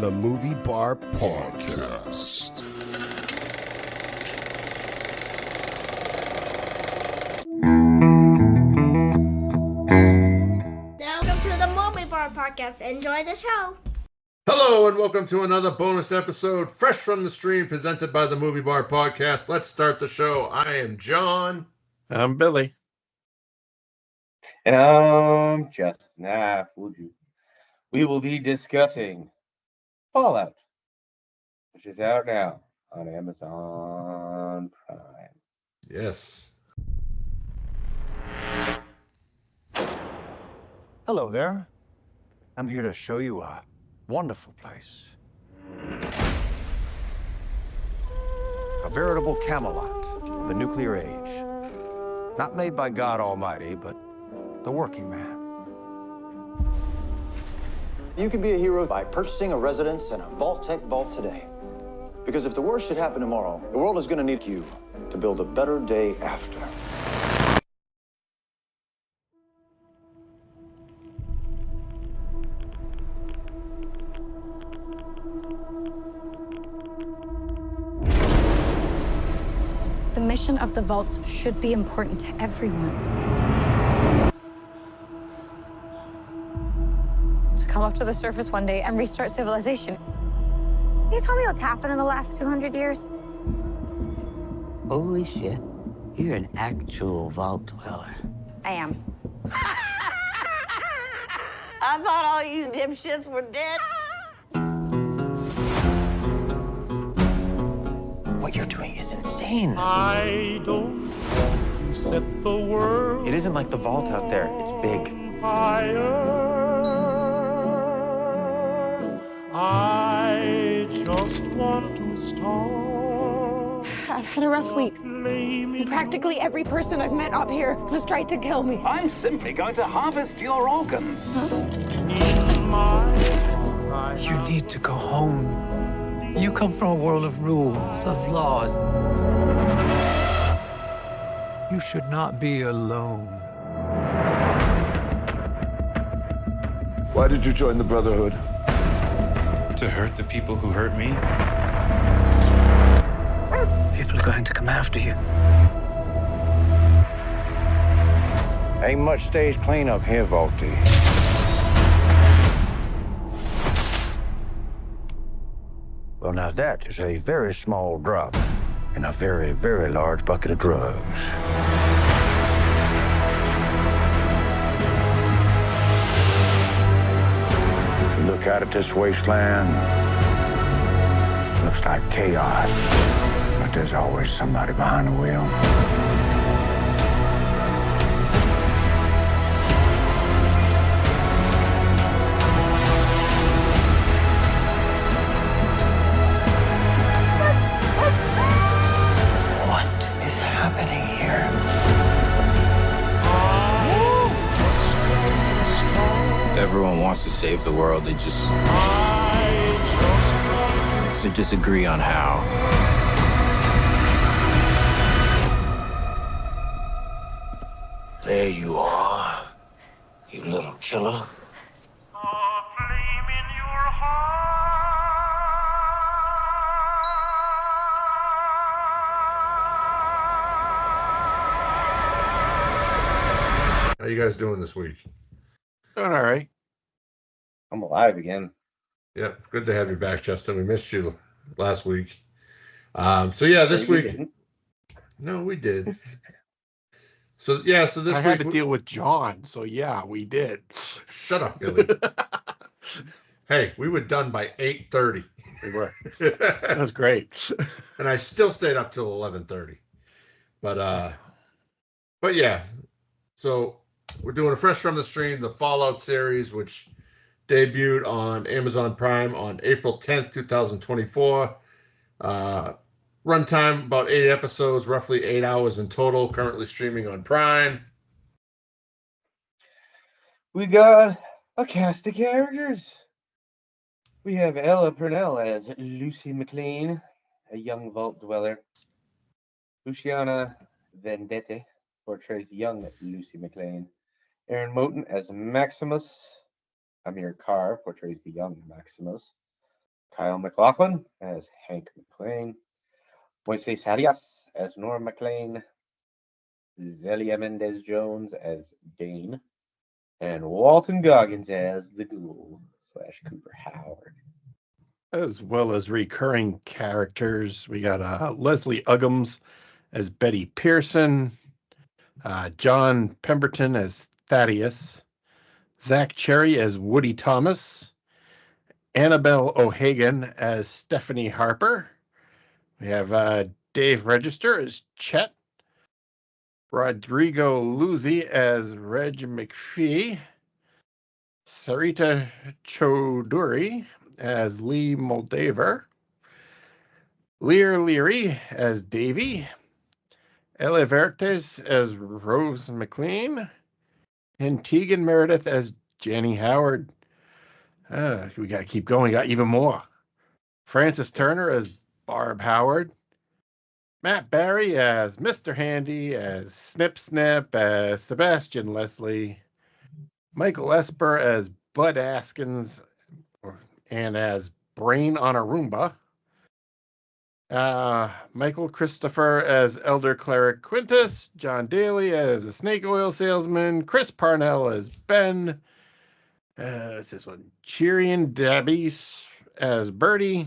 The Movie Bar Podcast. Welcome to the Movie Bar Podcast. Enjoy the show. Hello and welcome to another bonus episode, fresh from the stream, presented by the Movie Bar Podcast. Let's start the show. I am John. I'm Billy. And I'm Justin. We will be discussing Fallout, which is out now on Amazon Prime. Yes. Hello there. I'm here to show you a wonderful place. A veritable Camelot of the nuclear age. Not made by God Almighty, but the working man. You can be a hero by purchasing a residence in a Vault-Tec vault today. Because if the worst should happen tomorrow, the world is going to need you to build a better day after. The mission of the vaults should be important to everyone. To come up to the surface one day and restart civilization. Can you tell me what's happened in the last 200 years? Holy shit. You're an actual vault dweller. I am. I thought all you dipshits were dead. What you're doing is insane. I don't set the world. It isn't like the vault out there. It's big. Higher. I just want to start. I've had a rough week. Practically every person I've met up here has tried to kill me. I'm simply going to harvest your organs. You need to go home. You come from a world of rules, of laws. You should not be alone. Why did you join the Brotherhood? To hurt the people who hurt me? People are going to come after you. Ain't much stage cleanup here, Volty. Well, now that is a very small drop in a very, very large bucket of drugs. You look out at this wasteland, looks like chaos, but there's always somebody behind the wheel. Everyone wants to save the world. They disagree on how. There you are, you little killer. How you guys doing this week? Doing all right. I'm alive again. Yep. Good to have you back, Justin. We missed you last week. This You week. didn't. No, we did. So this I week had to deal with John, so yeah, we did. Shut up, Billy. Hey, we were done by 8:30. We were. That was great. And I still stayed up till 11:30. But yeah. So we're doing a fresh from the stream, the Fallout series, which debuted on Amazon Prime on April 10th, 2024. Runtime about 8 episodes, roughly 8 hours in total, currently streaming on Prime. We got a cast of characters. We have Ella Purnell as Lucy McLean, a young vault dweller. Luciana Vendette portrays young Lucy McLean. Aaron Moten as Maximus. Amir Carr portrays the young Maximus. Kyle MacLachlan as Hank McClane, Moises Arias as Norm McClane, Zelia Mendez-Jones as Dane, and Walton Goggins as the Ghoul / Cooper Howard. As well as recurring characters, we got Leslie Uggams as Betty Pearson, John Pemberton as Thaddeus, Zach Cherry as Woody Thomas, Annabelle O'Hagan as Stephanie Harper. We have Dave Register as Chet, Rodrigo Luzzi as Reg McPhee, Sarita Choudhury as Lee Moldaver, Lear Leary as Davy, Ella Vertes as Rose McLean, and Tegan Meredith as Jenny Howard. We got to keep going. Got even more. Frances Turner as Barb Howard, Matt Barry as Mr. Handy, as Snip Snip, as Sebastian Leslie, Michael Esper as Bud Askins, and as Brain on a Roomba. Michael Christopher as Elder Cleric Quintus, John Daly as a snake oil salesman, Chris Parnell as Ben, this one, Chirian Dabies as Bertie,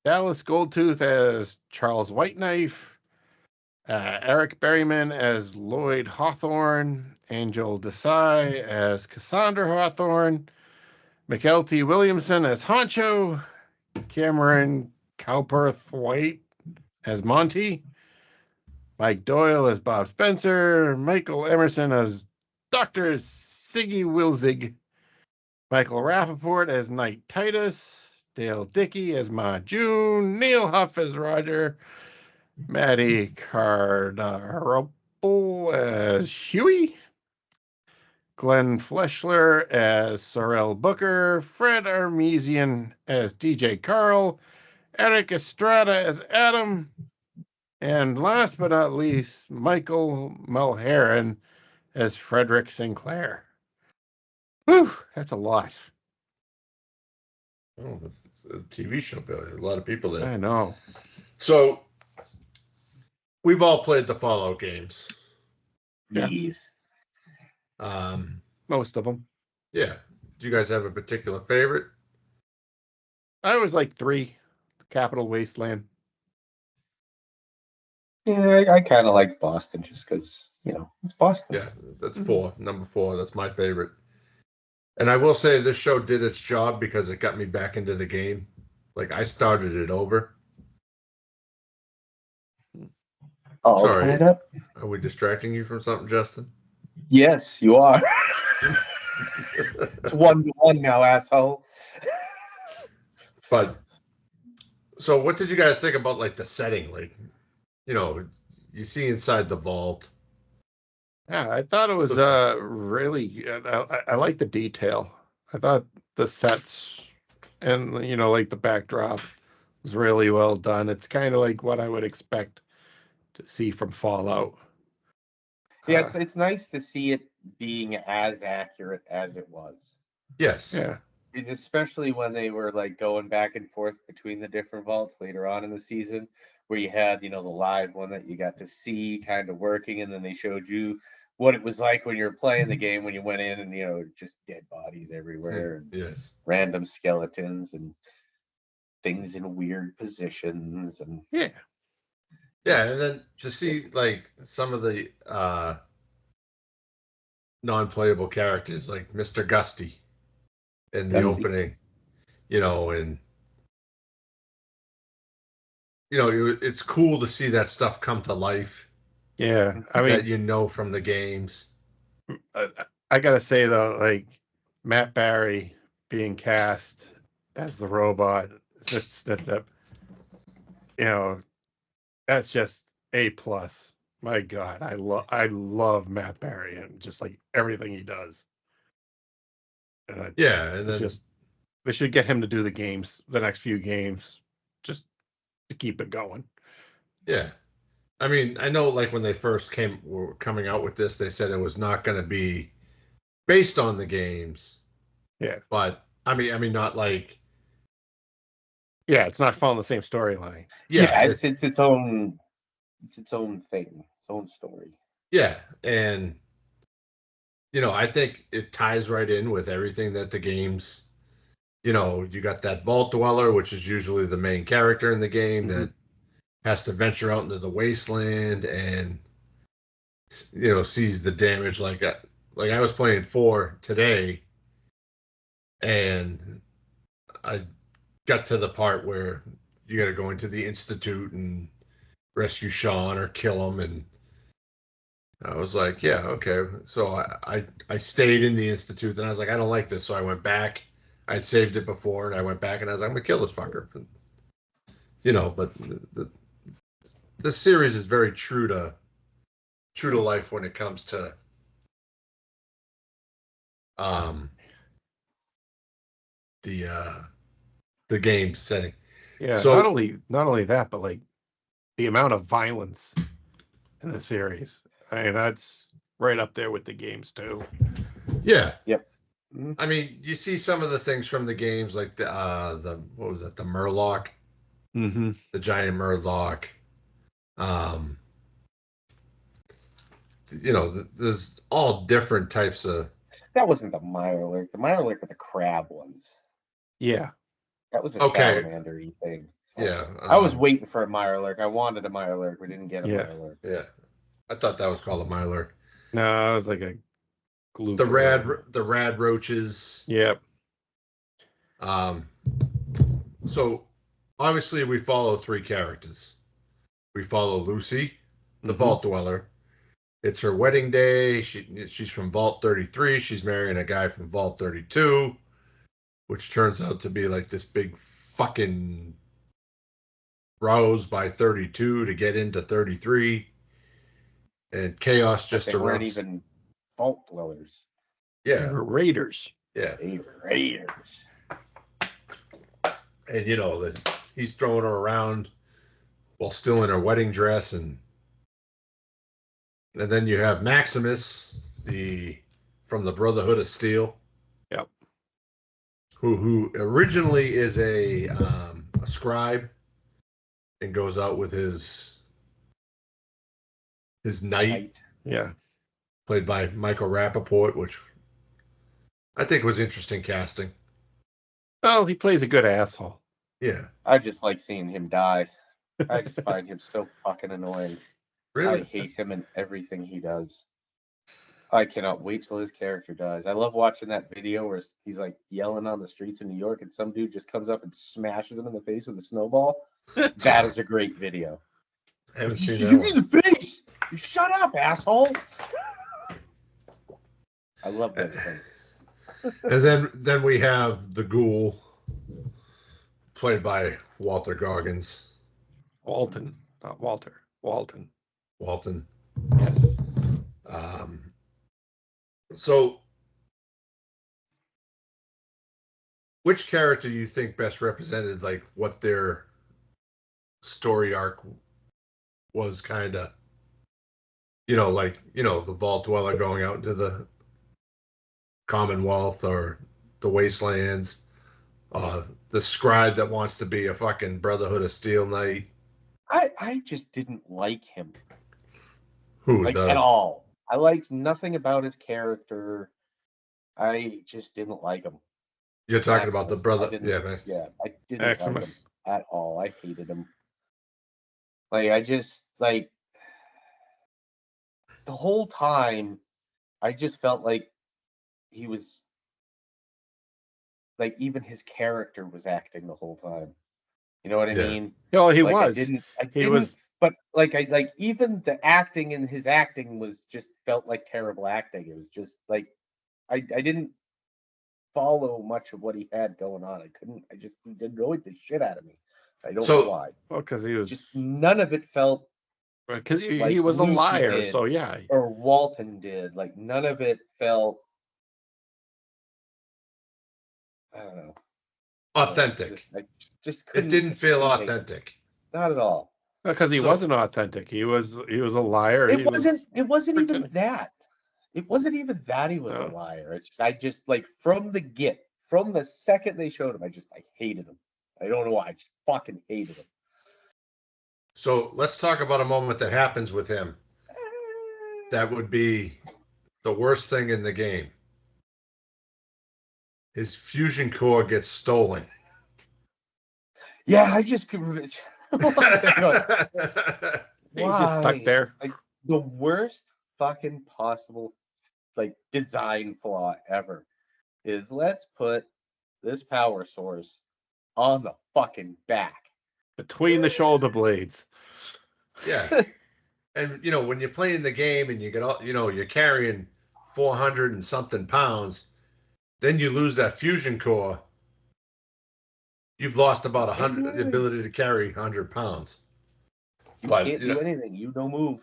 Dallas Goldtooth as Charles Whiteknife, Eric Berryman as Lloyd Hawthorne, Angel Desai as Cassandra Hawthorne, McKelty Williamson as Honcho, Cameron Cowperth White as Monty, Mike Doyle as Bob Spencer, Michael Emerson as Dr. Siggy Wilzig, Michael Rappaport as Knight Titus, Dale Dickey as Ma June, Neil Huff as Roger, Maddie Cardarable as Huey, Glenn Fleshler as Sorrel Booker, Fred Armesian as DJ Carl, Eric Estrada as Adam, and last but not least, Michael Mulheron as Frederick Sinclair. Whew, that's a lot. Oh, it's a TV show, Billy. A lot of people there. I know. So, we've all played the Fallout games. Yeah. Most of them. Yeah. Do you guys have a particular favorite? I was like 3. Capital Wasteland. Yeah, I kind of like Boston just because, it's Boston. Yeah, that's 4. Number 4. That's my favorite. And I will say this show did its job because it got me back into the game. Like, I started it over. Oh, sorry. turn it up. Are we distracting you from something, Justin? Yes, you are. It's 1-1 now, asshole. But so what did you guys think about like the setting? Like, you see inside the vault. Yeah, I thought it was really. I like the detail. I thought the sets and like the backdrop was really well done. It's kind of like what I would expect to see from Fallout. Yeah, it's nice to see it being as accurate as it was. Yes. Yeah. It's especially when they were like going back and forth between the different vaults later on in the season, where you had, the live one that you got to see kind of working, and then they showed you what it was like when you were playing the game, when you went in and, just dead bodies everywhere. And yes. Random skeletons and things in weird positions. And yeah. Yeah, and then to see like some of the non-playable characters like Mr. Gusty in the opening, and it's cool to see that stuff come to life. Yeah, I mean, that from the games. I gotta say though, like Matt Barry being cast as the robot, that's just A+. My God, I love Matt Barry and just like everything he does. And and then they should get him to do the next few games, just to keep it going. Yeah, I mean, I know like when they first were coming out with this, they said it was not going to be based on the games. Yeah, but I mean, not like Yeah, it's not following the same storyline. Yeah, it's its own thing, its own story. Yeah, and I think it ties right in with everything that the games. You got that Vault Dweller, which is usually the main character in the game that has to venture out into the wasteland and sees the damage. Like I was playing 4 today, and I got to the part where you got to go into the Institute and rescue Sean or kill him, and I was like, yeah, okay. So I stayed in the Institute, and I was like, I don't like this. So I went back. I'd saved it before, and I went back, and I was like, I'm gonna kill this fucker. But the series is very true to life when it comes to the game setting. Yeah, so not only that, but like the amount of violence in the series. I mean, that's right up there with the games too. Yeah. Yep. I mean, you see some of the things from the games, like the what was that? The Murloc, the giant Murloc. There's all different types of. That wasn't the Mirelurk. The Mirelurk are the crab ones. Yeah. That was a salamander-y thing. Yeah. I was waiting for a Mirelurk. I wanted a Mirelurk. We didn't get a Mirelurk. Yeah. I thought that was called a Mirelurk. No, it was like a glue. The rad roaches. Yep. So obviously we follow 3 characters. We follow Lucy, the Vault Dweller. It's her wedding day. She's from Vault 33. She's marrying a guy from Vault 32, which turns out to be like this big fucking rose by 32 to get into 33. And chaos just erupts. They weren't even Vault Dwellers. Yeah. They were raiders. Yeah. They were raiders. And that he's throwing her around while still in her wedding dress, and then you have Maximus, from the Brotherhood of Steel. Yep. Who originally is a scribe and goes out with his knight. Yeah. Played by Michael Rappaport, which I think was interesting casting. Oh, he plays a good asshole. Yeah. I just like seeing him die. I just find him so fucking annoying. Really? I hate him and everything he does. I cannot wait till his character dies. I love watching that video where he's like yelling on the streets of New York and some dude just comes up and smashes him in the face with a snowball. That is a great video. I haven't seen that Shoot one. me in the face! You shut up, asshole! I love that thing. And then we have the Ghoul, played by Walter Goggins. Walton, not Walter. Walton. Yes. So, which character do you think best represented like what their story arc was? Kind of, the Vault Dweller going out into the Commonwealth or the Wastelands, the scribe that wants to be a fucking Brotherhood of Steel knight. I just didn't like him. Who? At all. I liked nothing about his character. I just didn't like him. You're talking about the brother. I Yeah, man. I didn't like him at all. I hated him. I just the whole time I just felt like he was even his character was acting the whole time. You know what I mean? No, he was. He was, but even the acting in his acting was just felt like terrible acting. It was just I didn't follow much of what he had going on. I just annoyed the shit out of me. I don't know why. Well, because he was just none of it felt because he was a liar. So yeah, or Walton did. None of it felt. I don't know. Authentic. I just it didn't feel authentic. Not at all. Because he wasn't authentic. He was a liar. It wasn't even that. It wasn't even that he was a liar. It's I just from the second they showed him, I hated him. I don't know why. I just fucking hated him. So let's talk about a moment that happens with him. That would be the worst thing in the game. His fusion core gets stolen. Yeah, I just could. He's just stuck there. Like the worst fucking possible like design flaw ever is let's put this power source on the fucking back. Between the shoulder blades. Yeah. And, you know, when you're playing the game and you get all, you know, you're carrying 400 and something pounds, then you lose that fusion core. You've lost about 100, the ability to carry 100 pounds. You But, can't do anything. You don't move.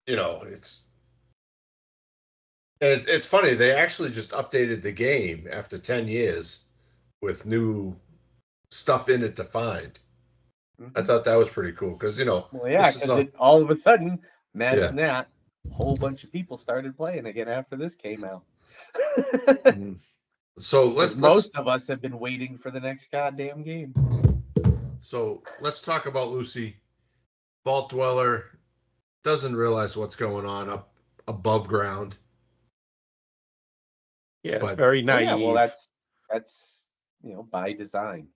You know, it's funny. They actually just updated the game after 10 years with new stuff in it to find. I thought that was pretty cool because, you know, Well, yeah, because all of a sudden, imagine Yeah. that, a whole bunch of people started playing again after this came out. So Most of us have been waiting for the next goddamn game. So let's talk about Lucy. Vault Dweller doesn't realize what's going on up above ground. Yeah, But- it's very naive. Yeah, well, that's you know, by design.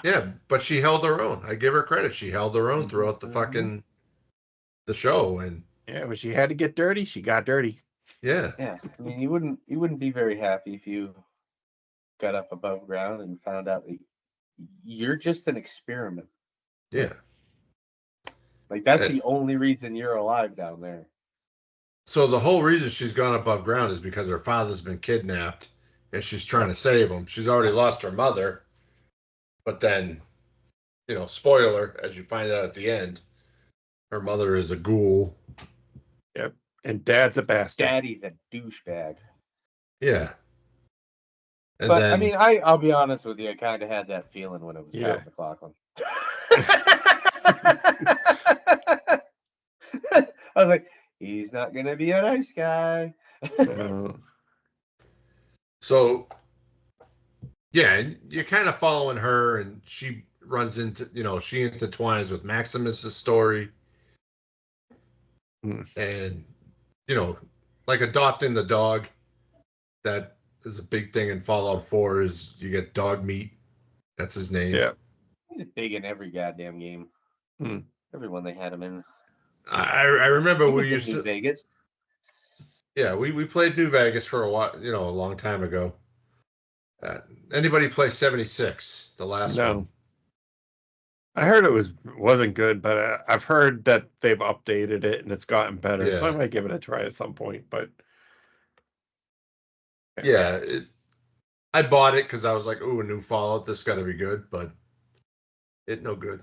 Yeah, but she held her own. I give her credit. She held her own throughout the fucking the show, and Yeah, when she had to get dirty, she got dirty. yeah, Yeah, I mean, you wouldn't be very happy if you got up above ground and found out that you're just an experiment. yeah. Like that's And- the only reason you're alive down there. So the whole reason she's gone above ground is because her father's been kidnapped, and she's trying to save him. She's already lost her mother, but then, you know, spoiler, as you find out at the end, her mother is a ghoul. Yep. And dad's a bastard. Daddy's a douchebag. Yeah. And But then, I mean, I'll be honest with you, I kind of had that feeling when it was Yeah. Pat McLaughlin. I was like, he's not gonna be a nice guy. so yeah, and you're kind of following her, and she runs into, you know, she intertwines with Maximus's story. And, you know, like adopting the dog, that is a big thing in Fallout 4 is you get dog meat. That's his name. Yeah. He's big in every goddamn game. Everyone they had him in. I remember He we was in used New to, Vegas. yeah, we played New Vegas for a while, you know, a long time ago. Anybody play 76, the last No. one? I heard it wasn't good, but I've heard that they've updated it and it's gotten better. So I Yeah. might give it a try at some point. But Yeah, I bought it because I was like, "Ooh, a new Fallout. This got to be good," but it no good.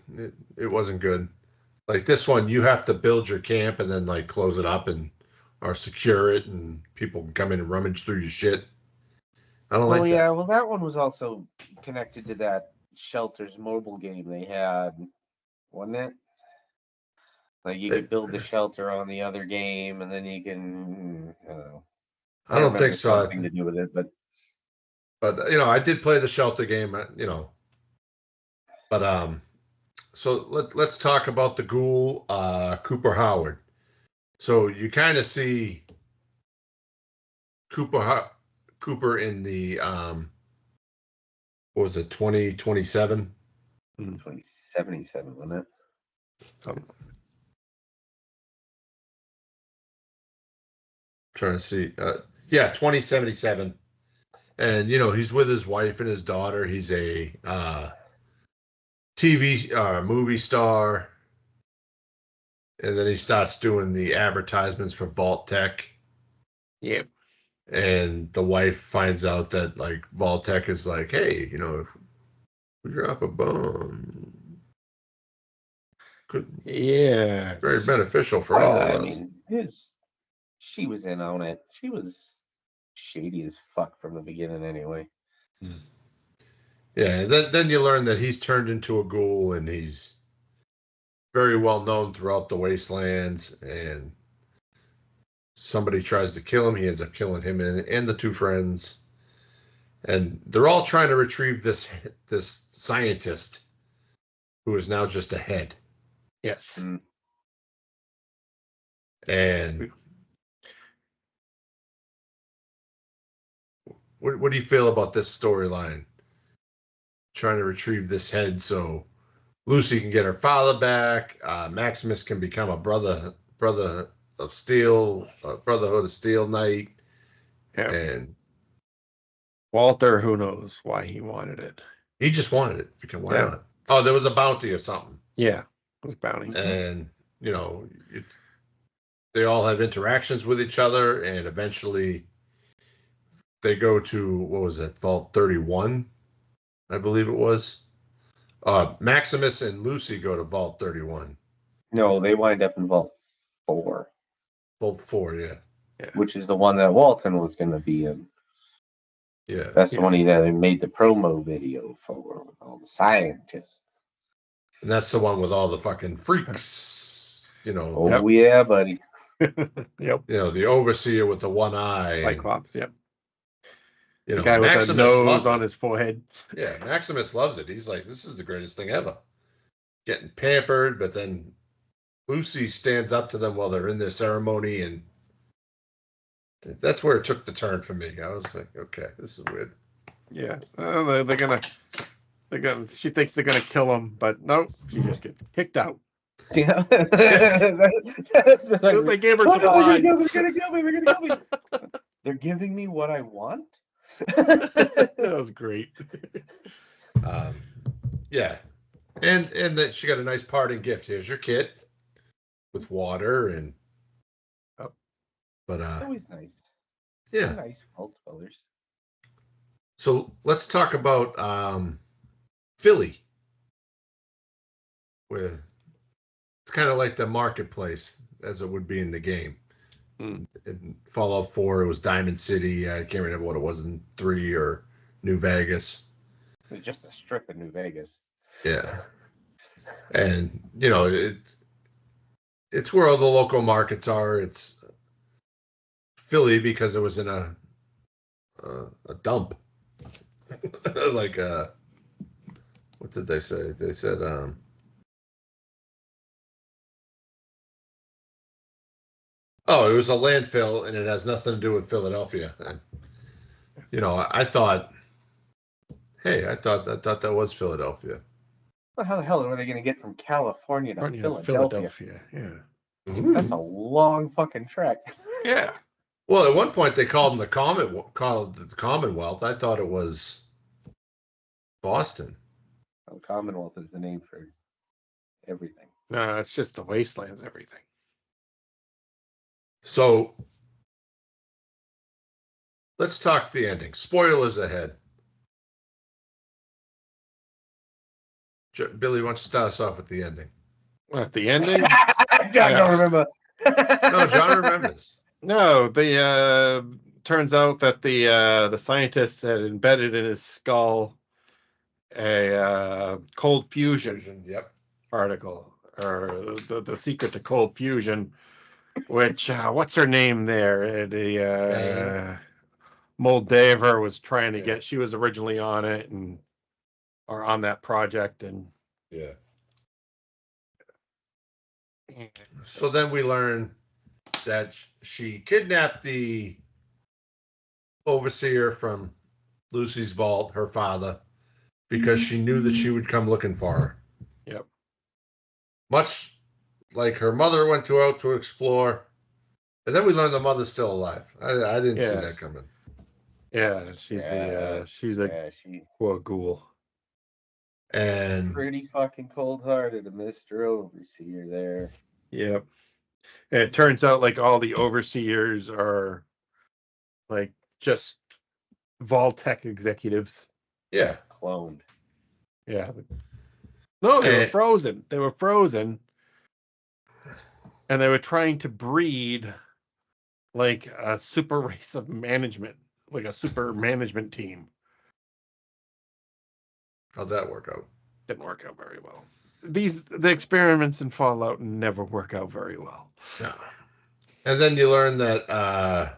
It wasn't good. Like this one, you have to build your camp and then like close it up and or secure it, and people can come in and rummage through your shit. I don't Well, like yeah, well, that one was also connected to that Shelters mobile game they had, wasn't it? Like you could build the shelter on the other game, and then you can, I don't know. that. I don't think remember so. something to do with it, but But you know, I did play the shelter game. You know, but so let's talk about the ghoul, Cooper Howard. So you kind of see Cooper in the what was it, 2027? 2077, wasn't it? Trying to see. Yeah, 2077. And, you know, he's with his wife and his daughter. He's a TV movie star. And then he starts doing the advertisements for Vault Tech. Yep. And the wife finds out that, like, Vault Tech is like, hey, you know, if we drop a bomb, could very beneficial for all I of us. mean, she was in on it. She was shady as fuck from the beginning, anyway. Yeah, then you learn that he's turned into a ghoul and he's very well known throughout the wastelands, and somebody tries to kill him. He ends up killing him and the two friends. And they're all trying to retrieve this scientist who is now just a head. Yes. And what do you feel about this storyline? Trying to retrieve this head so Lucy can get her father back. Maximus can become a brother of Steel, Brotherhood of Steel Knight. Yeah. And Walter, who knows why he wanted it? He just wanted it because why not? Oh, there was a bounty or something. Yeah, it was bounty. And they all have interactions with each other, and eventually they go to, what was it, Vault 31, I believe it was. Maximus and Lucy go to Vault 31. No, they wind up in Vault 4. Vault 4, yeah. Which is the one that Walton was going to be in. Yeah. That's the one that he made the promo video for with all the scientists. And that's the one with all the fucking freaks. Oh, yeah, buddy. Yep. The overseer with the one eye. Cyclops, yep. The guy with Maximus the nose loves on it. his forehead. Yeah, Maximus loves it. He's like, this is the greatest thing ever. Getting pampered, but then Lucy stands up to them while they're in their ceremony, and that's where it took the turn for me. I was like, okay, this is weird. Yeah, they're gonna. She thinks they're gonna kill him, but no, she just gets kicked out. Yeah, they gave her surprise. They're gonna kill me. They're gonna kill me. They're giving me what I want. That was great. Yeah, and that she got a nice parting gift. Here's your kit with water and. But It's always nice. Yeah. They're nice Vault Dwellers. So let's talk about Philly, where it's kind of like the marketplace as it would be in the game. In Fallout 4, it was Diamond City. I can't remember what it was in 3 or New Vegas. It's just a strip in New Vegas. Yeah, and it's where all the local markets are. It's Philly because it was in a dump. Like what did they say? They said it was a landfill and it has nothing to do with Philadelphia. And I thought that was Philadelphia. Well, how the hell are they going to get from California to Philadelphia? Yeah. That's a long fucking trek. Yeah. Well, at one point they called them the Commonwealth. I thought it was Boston. Well, Commonwealth is the name for everything. No, it's just the wastelands, everything. So let's talk the ending. Spoilers ahead. Billy, why don't you start us off with the ending? At the ending? I don't remember. No, John remembers. No, turns out that the scientist had embedded in his skull a cold fusion particle, or the secret to cold fusion, which what's her name there? The Moldaver was trying to get. She was originally on it or on that project, and yeah. So then we learn that she kidnapped the overseer from Lucy's vault, her father, because she knew that she would come looking for her. Yep. Much like her mother went out to explore, and then we learned the mother's still alive. I didn't see that coming. Yeah, she's a ghoul. And pretty fucking cold-hearted, Mr. Overseer there. Yep. And it turns out like all the overseers are like just Vault-Tec executives. Yeah. Cloned. Yeah. No, they were frozen. They were frozen. And they were trying to breed like a super race of management, like a super management team. How'd that work out? Didn't work out very well. The experiments in Fallout never work out very well. No. And then you learn that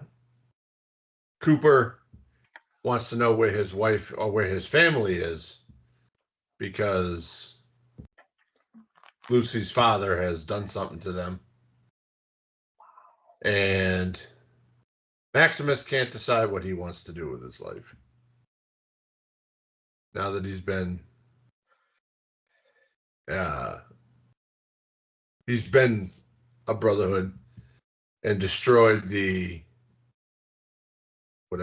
Cooper wants to know where his wife or where his family is because Lucy's father has done something to them. And Maximus can't decide what he wants to do with his life. Now that he's been a brotherhood and destroyed the what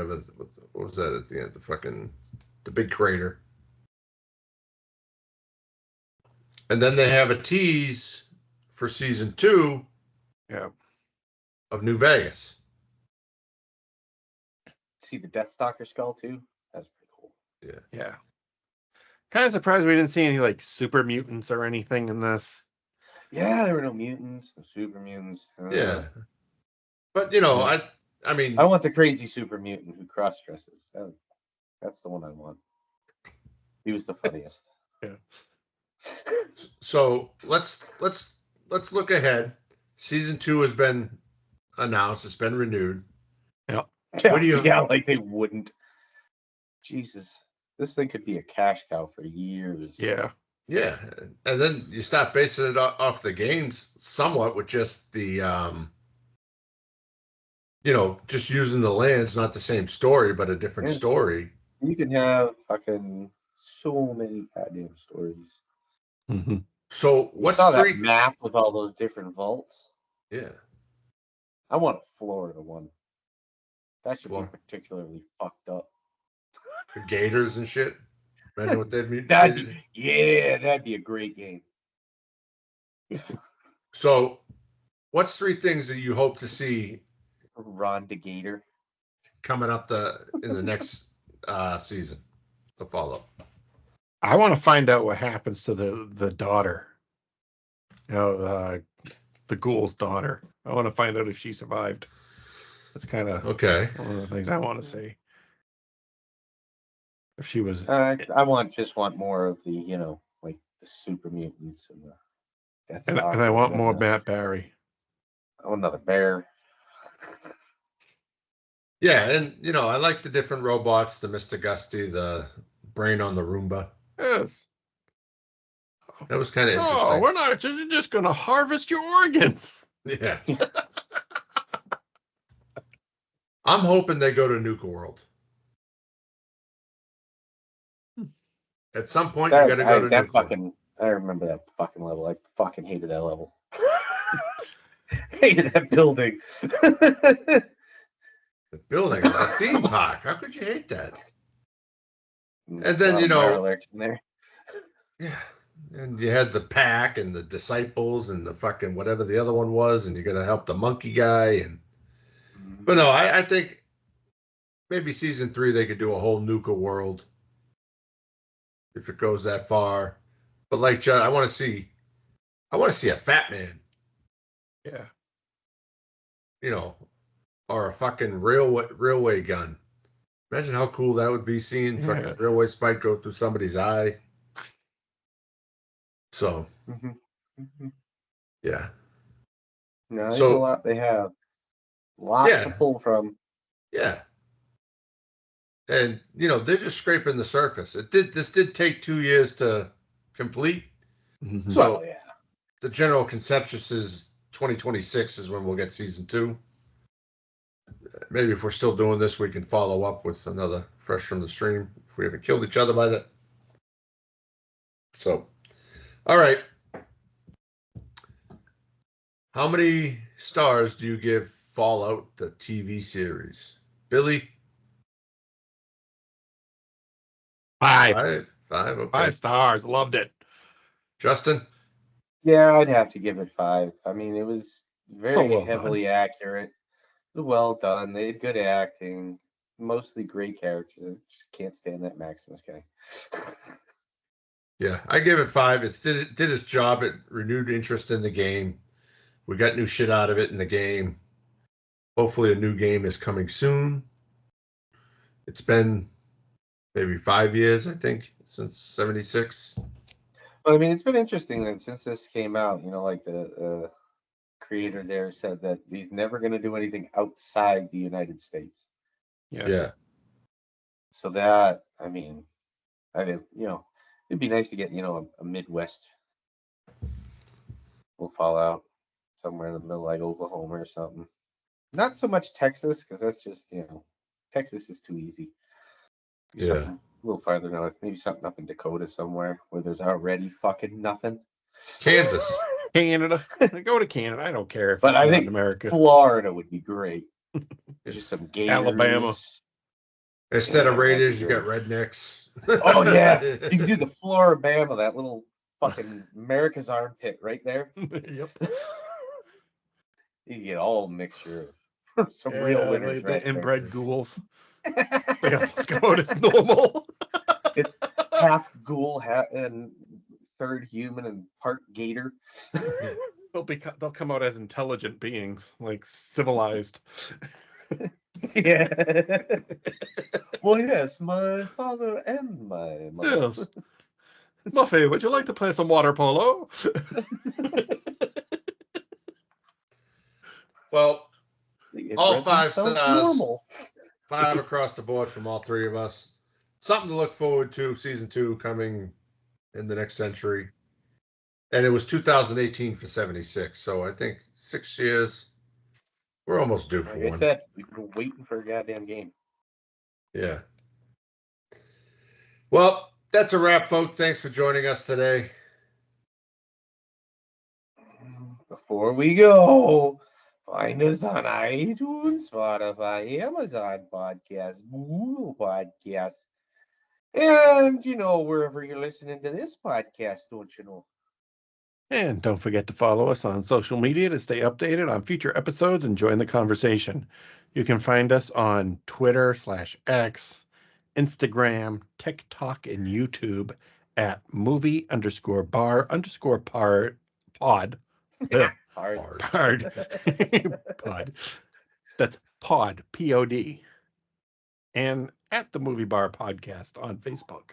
was that at the end? The big crater. And then they have a tease for season 2 of New Vegas. See the Deathstalker skull too? That's pretty cool. Yeah. Kind of surprised we didn't see any like super mutants or anything in this. Yeah, there were no mutants, no super mutants. Yeah. But I mean, I want the crazy super mutant who cross dresses. That's the one I want. He was the funniest. Yeah. So let's look ahead. Season 2 has been announced. It's been renewed. Yeah. What do you? Yeah, like they wouldn't. Jesus, this thing could be a cash cow for years. Yeah. Yeah, and then you start basing it off the games somewhat with just the, just using the lands, not the same story, but a different story. You can have fucking so many goddamn stories. Mm-hmm. So what's that 3 map with all those different vaults? Yeah, I want a Florida one. That should Florida. be particularly fucked up. The Gators and shit. Imagine what they'd be. That'd be a great game. So, what's 3 things that you hope to see Ron the Gator coming up in the next season of Fallout? I want to find out what happens to the daughter. The ghoul's daughter. I want to find out if she survived. That's kind of okay. One of the things I want to see. If she was, I just want more of the like the super mutants and the. and I want more Matt Barry. I want another bear. Yeah, and I like the different robots, the Mr. Gusty, the brain on the Roomba. Yes. That was kind of interesting. Oh, we're not just going to harvest your organs. Yeah. I'm hoping they go to Nuka World. At some point, you got to go to that Nuka fucking. I remember that fucking level. I fucking hated that level. Hated that building. The building is a theme park. How could you hate that? And then in there. Yeah, and you had the pack and the disciples and the fucking whatever the other one was, and you're gonna help the monkey guy. But no, I think maybe season 3 they could do a whole Nuka World if it goes that far. But like Judd, I want to see a Fat Man. Yeah. Or a fucking railway gun. Imagine how cool that would be seeing fucking railway spike go through somebody's eye. So, yeah. No, there's a lot they have. Lots to pull from. Yeah. And they're just scraping the surface. This did take 2 years to complete. Mm-hmm. So the general consensus is 2026 is when we'll get season 2. Maybe if we're still doing this, we can follow up with another fresh from the stream if we haven't killed each other by that. So, all right. How many stars do you give Fallout, the TV series? Billy? 5. 5, okay. 5 stars. Loved it. Justin? Yeah, I'd have to give it 5. I mean, it was very well heavily accurate. It was well done. They had good acting. Mostly great characters. Just can't stand that Maximus guy. Yeah, I give it 5. It did its job. It renewed interest in the game. We got new shit out of it in the game. Hopefully a new game is coming soon. It's been maybe 5 years, I think, since 76. Well, I mean, it's been interesting that since this came out, like the creator there said that he's never going to do anything outside the United States. Yeah. So that, I mean, it'd be nice to get, a Midwest. We'll fall out somewhere in the middle, like Oklahoma or something. Not so much Texas, because that's just, Texas is too easy. Yeah. A little farther north, maybe something up in Dakota somewhere where there's already fucking nothing. Kansas. Canada. Go to Canada. I don't care if But it's I not think in America. Florida would be great. There's just some gators. Alabama. Instead of Yeah, Raiders, that'd you be got rednecks. Oh yeah, you can do the Floribama, that little fucking America's armpit right there. Yep. You can get all mixture of some real winners, the right there. inbred ghouls. They almost come out as normal. It's half ghoul, and third human, and part gator. They'll come out as intelligent beings, like civilized. Yeah. Well, yes, my father and my mother. Yes. Muffy, would you like to play some water polo? Well, They all bred 5 themselves stars. normal. 5 across the board from all 3 of us. Something to look forward to. Season 2 coming in the next century. And it was 2018 for 76. So I think 6 years. We're almost due for Like I one. said, we've been waiting for a goddamn game. Yeah. Well, that's a wrap, folks. Thanks for joining us today. Before we go, find us on iTunes, Spotify, Amazon Podcast, Google Podcasts, and wherever you're listening to this podcast, don't you know? And don't forget to follow us on social media to stay updated on future episodes and join the conversation. You can find us on Twitter/X, Instagram, TikTok, and YouTube at movie_bar_pod. Hard. Pod. Pod. That's pod, P-O-D. And at the Movie Bar Podcast on Facebook.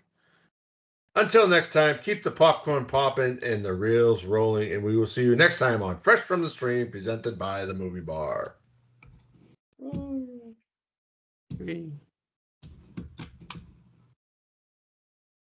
Until next time, keep the popcorn popping and the reels rolling, and we will see you next time on Fresh from the Stream, presented by the Movie Bar. Okay.